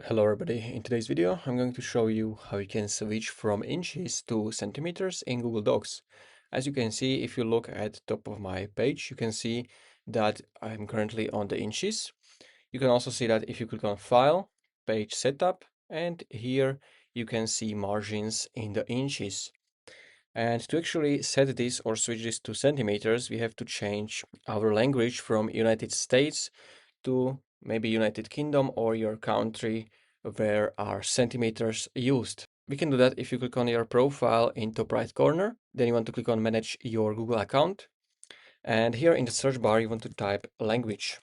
Hello everybody, in today's video I'm going to show you how you can switch from inches to centimeters in Google Docs. As you can see, if you look at the top of my page, you can see that I'm currently on the inches. You can also see that if you click on File, Page Setup, and here you can see margins in the inches. And to actually set this or switch this to centimeters, we have to change our language from United States to maybe United Kingdom or your country where are centimeters used. We can do that if you click on your profile in top right corner. Then you want to click on manage your Google account. And here in the search bar, you want to type language.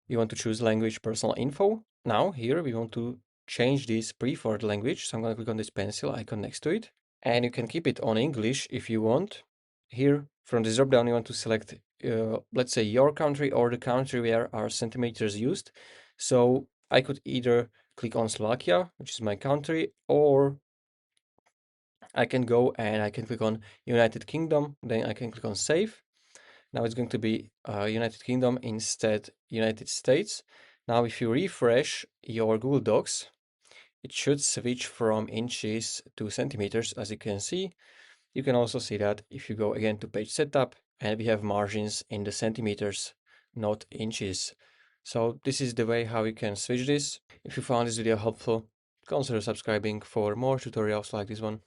You want to choose language personal info. Now here we want to change this preferred language. So I'm going to click on this pencil icon next to it. And you can keep it on English if you want. Here from this drop down, you want to select, let's say, your country or the country where are centimeters used. So I could either click on Slovakia, which is my country, or I can go and I can click on United Kingdom, then I can click on save. Now it's going to be United Kingdom instead United States. Now if you refresh your Google Docs, it should switch from inches to centimeters, as you can see. You can also see that if you go again to page setup, and we have margins in the centimeters, not inches. So this is the way how you can switch this. If you found this video helpful, consider subscribing for more tutorials like this one.